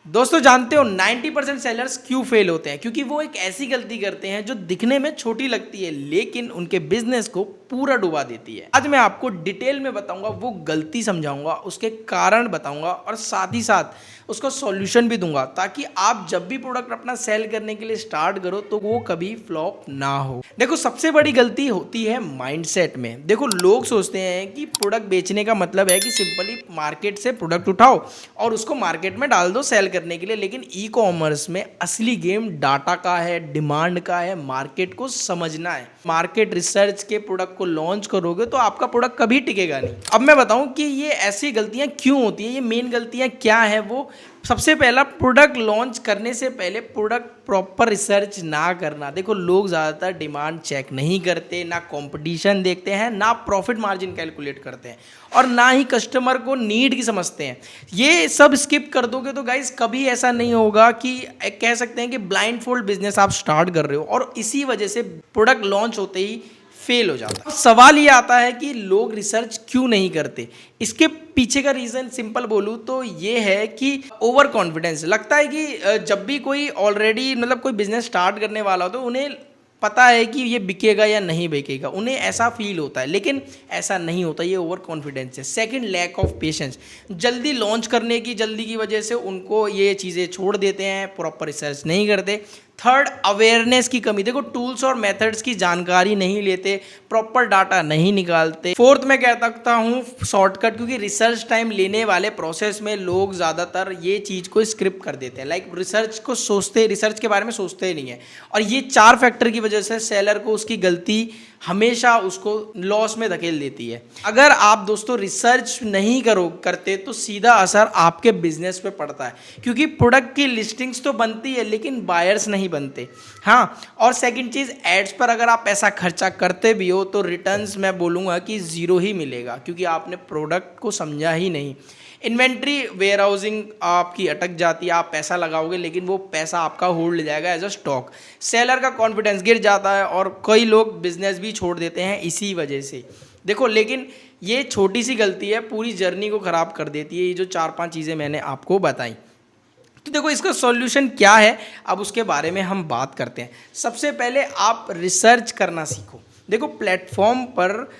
दोस्तों जानते हो 90% सेलर्स क्यों फेल होते हैं? क्योंकि वो एक ऐसी गलती करते हैं जो दिखने में छोटी लगती है लेकिन उनके बिजनेस को पूरा डुबा देती है। आज मैं आपको डिटेल में बताऊंगा, वो गलती समझाऊंगा, उसके कारण बताऊंगा और साथ ही साथ उसका सॉल्यूशन भी दूंगा ताकि आप जब भी प्रोडक्ट अपना सेल करने के लिए स्टार्ट करो तो वो कभी फ्लॉप ना हो। देखो सबसे बड़ी गलती होती है माइंडसेट में। देखो लोग सोचते हैं कि प्रोडक्ट बेचने का मतलब है कि सिंपली मार्केट से प्रोडक्ट उठाओ और उसको मार्केट में डाल दो सेल करने के लिए, लेकिन ई कॉमर्स में असली गेम डाटा का है, डिमांड का है, मार्केट को समझना है। मार्केट रिसर्च के प्रोडक्ट को लॉन्च करोगे तो आपका प्रोडक्ट कभी टिकेगा नहीं। अब मैं बताऊं कि ये ऐसी गलतियां क्यों होती हैं, ये मेन गलतियां क्या है। वो सबसे पहला, प्रोडक्ट लॉन्च करने से पहले प्रोडक्ट प्रॉपर रिसर्च ना करना। देखो लोग ज़्यादातर डिमांड चेक नहीं करते, ना कंपटीशन देखते हैं, ना प्रॉफिट मार्जिन कैलकुलेट करते हैं और ना ही कस्टमर को नीड की समझते हैं। ये सब स्किप कर दोगे तो गाइस कभी ऐसा नहीं होगा कि कह सकते हैं कि ब्लाइंड फोल्ड बिजनेस आप स्टार्ट कर रहे हो और इसी वजह से प्रोडक्ट लॉन्च होते ही फेल हो जाता है। अब सवाल ये आता है कि लोग रिसर्च क्यों नहीं करते। इसके पीछे का रीज़न सिंपल बोलूँ तो ये है कि ओवर कॉन्फिडेंस। लगता है कि जब भी कोई ऑलरेडी मतलब कोई बिजनेस स्टार्ट करने वाला हो तो उन्हें पता है कि ये बिकेगा या नहीं बिकेगा, उन्हें ऐसा फील होता है, लेकिन ऐसा नहीं होता। ये ओवर कॉन्फिडेंस है। Second, lack of patience. जल्दी लॉन्च करने की जल्दी की वजह से उनको ये चीज़ें छोड़ देते हैं, प्रॉपर रिसर्च नहीं करते। थर्ड, अवेयरनेस की कमी। देखो टूल्स और मेथड्स की जानकारी नहीं लेते, प्रॉपर डाटा नहीं निकालते। फोर्थ, मैं कह सकता हूँ शॉर्टकट, क्योंकि रिसर्च टाइम लेने वाले प्रोसेस में लोग ज़्यादातर ये चीज़ को स्क्रिप्ट कर देते हैं। लाइक रिसर्च के बारे में सोचते ही नहीं है। और ये चार फैक्टर की वजह से सेलर को उसकी गलती हमेशा उसको लॉस में धकेल देती है। अगर आप दोस्तों रिसर्च नहीं करते तो सीधा असर आपके बिजनेस पे पड़ता है, क्योंकि प्रोडक्ट की लिस्टिंग्स तो बनती है लेकिन बायर्स नहीं बनते। हाँ, और सेकंड चीज़, एड्स पर अगर आप पैसा खर्चा करते भी हो तो रिटर्न्स मैं बोलूँगा कि ज़ीरो ही मिलेगा, क्योंकि आपने प्रोडक्ट को समझा ही नहीं। इन्वेंट्री वेयर हाउसिंग आपकी अटक जाती है। आप पैसा लगाओगे लेकिन वो पैसा आपका होल्ड जाएगा एज अ स्टॉक। सेलर का कॉन्फिडेंस गिर जाता है और कई लोग बिजनेस भी छोड़ देते हैं इसी वजह से। देखो लेकिन ये छोटी सी गलती है, पूरी जर्नी को ख़राब कर देती है। ये जो 4-5 चीज़ें मैंने आपको बताई, तो देखो इसका सॉल्यूशन क्या है, अब उसके बारे में हम बात करते हैं। सबसे पहले आप रिसर्च करना सीखो। देखो प्लेटफॉर्म पर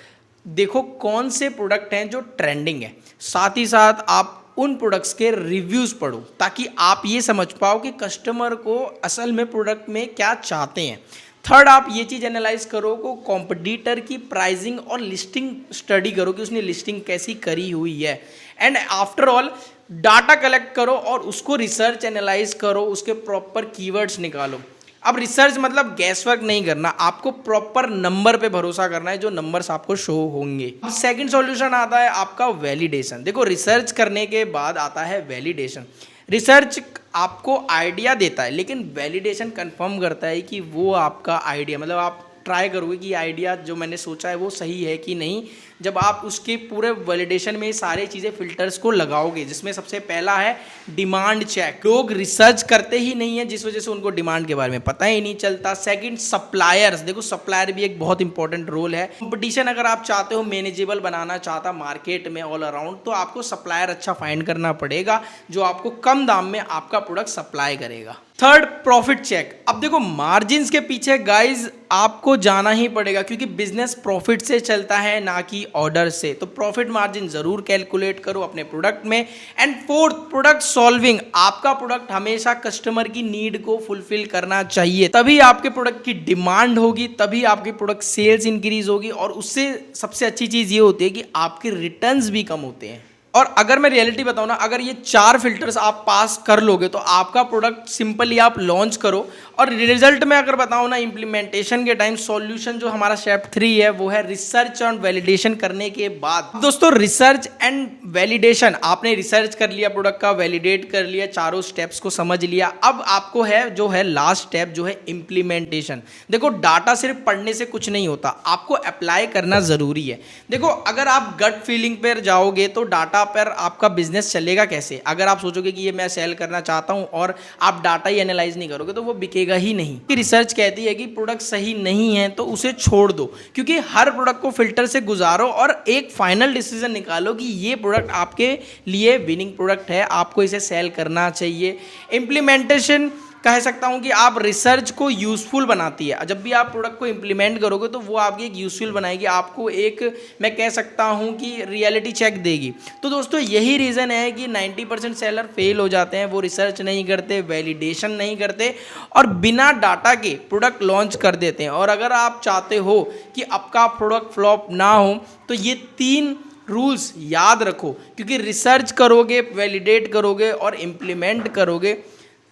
देखो कौन से प्रोडक्ट हैं जो ट्रेंडिंग है, साथ ही साथ आप उन प्रोडक्ट्स के रिव्यूज़ पढ़ो ताकि आप ये समझ पाओ कि कस्टमर को असल में प्रोडक्ट में क्या चाहते हैं। थर्ड, आप ये चीज़ एनालाइज करो को कॉम्पिटिटर की प्राइसिंग और लिस्टिंग स्टडी करो कि उसने लिस्टिंग कैसी करी हुई है। And after all data collect करो और उसको रिसर्च एनालाइज करो, उसके प्रॉपर कीवर्ड्स निकालो। अब रिसर्च मतलब गैस वर्क नहीं करना, आपको प्रॉपर नंबर पे भरोसा करना है, जो नंबर्स आपको शो होंगे। अब सेकंड सॉल्यूशन आता है आपका वैलिडेशन। देखो रिसर्च करने के बाद आता है वैलिडेशन। रिसर्च आपको आइडिया देता है लेकिन वैलिडेशन कंफर्म करता है कि वो आपका आइडिया, मतलब आप ट्राई करोगे कि आइडिया जो मैंने सोचा है वो सही है कि नहीं। जब आप उसके पूरे वैलिडेशन में सारी चीज़ें फिल्टर्स को लगाओगे, जिसमें सबसे पहला है डिमांड चेक। लोग रिसर्च करते ही नहीं है जिस वजह से उनको डिमांड के बारे में पता ही नहीं चलता। Second, suppliers. देखो सप्लायर भी एक बहुत इंपॉर्टेंट रोल है। कंपटीशन अगर आप चाहते हो मैनेजेबल बनाना चाहता मार्केट में ऑल अराउंड, तो आपको सप्लायर अच्छा फाइंड करना पड़ेगा जो आपको कम दाम में आपका प्रोडक्ट सप्लाई करेगा। Third, profit check. अब देखो मार्जिन्स के पीछे गाइज आपको जाना ही पड़ेगा, क्योंकि बिजनेस प्रॉफिट से चलता है ना कि ऑर्डर से। तो प्रॉफिट मार्जिन जरूर कैलकुलेट करो अपने प्रोडक्ट में। And fourth, product solving. आपका प्रोडक्ट हमेशा कस्टमर की नीड को फुलफिल करना चाहिए, तभी आपके प्रोडक्ट की डिमांड होगी, तभी आपके प्रोडक्ट सेल्स इंक्रीज होगी और उससे सबसे अच्छी चीज़ ये होती है कि आपके रिटर्न्स भी कम होते हैं। और अगर मैं रियलिटी बताऊं ना, अगर ये 4 फिल्टर्स आप पास कर लोगे तो आपका प्रोडक्ट सिंपली आप लॉन्च करो। और रिजल्ट में अगर बताऊं ना, इंप्लीमेंटेशन के टाइम सॉल्यूशन जो हमारा स्टेप 3 है वो है रिसर्च और वैलिडेशन करने के बाद। दोस्तों रिसर्च एंड वैलिडेशन, आपने रिसर्च कर लिया, प्रोडक्ट का वैलिडेट कर लिया, चारों स्टेप्स को समझ लिया। अब आपको है जो है लास्ट स्टेप जो है इंप्लीमेंटेशन। देखो डाटा सिर्फ पढ़ने से कुछ नहीं होता, आपको अप्लाई करना जरूरी है। देखो अगर आप गट फीलिंग पर जाओगे तो डाटा पर आपका बिजनेस चलेगा कैसे? अगर आप सोचोगे कि ये मैं सेल करना चाहता हूँ और आप डाटा ही एनालाइज नहीं करोगे तो वो बिकेगा ही नहीं। रिसर्च कहती है कि प्रोडक्ट सही नहीं है तो उसे छोड़ दो, क्योंकि हर प्रोडक्ट को फिल्टर से गुजारो और एक फाइनल डिसीजन निकालो कि ये प्रोडक्ट आपके लिए विनिंग प्रोडक्ट है, आपको इसे सेल करना चाहिए। इम्प्लीमेंटेशन कह सकता हूं कि आप रिसर्च को यूजफुल बनाती है। जब भी आप प्रोडक्ट को इंप्लीमेंट करोगे तो वो आपकी एक यूजफुल बनाएगी, आपको एक मैं कह सकता हूं कि रियलिटी चेक देगी। तो दोस्तों यही रीज़न है कि 90% सेलर फेल हो जाते हैं। वो रिसर्च नहीं करते, वैलिडेशन नहीं करते और बिना डाटा के प्रोडक्ट लॉन्च कर देते हैं। और अगर आप चाहते हो कि आपका प्रोडक्ट फ्लॉप ना हो तो ये 3 रूल्स याद रखो, क्योंकि रिसर्च करोगे, वैलिडेट करोगे और इम्प्लीमेंट करोगे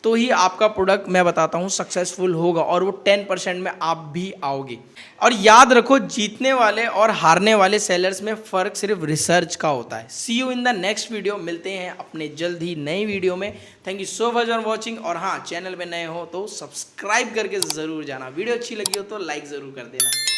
तो ही आपका प्रोडक्ट मैं बताता हूँ सक्सेसफुल होगा और वो 10% में आप भी आओगे। और याद रखो, जीतने वाले और हारने वाले सेलर्स में फ़र्क सिर्फ रिसर्च का होता है। See you in the next video. मिलते हैं अपने जल्द ही नई वीडियो में। Thank you so much for watching. और हाँ, चैनल में नए हो तो सब्सक्राइब करके ज़रूर जाना। वीडियो अच्छी लगी हो तो लाइक ज़रूर कर देना।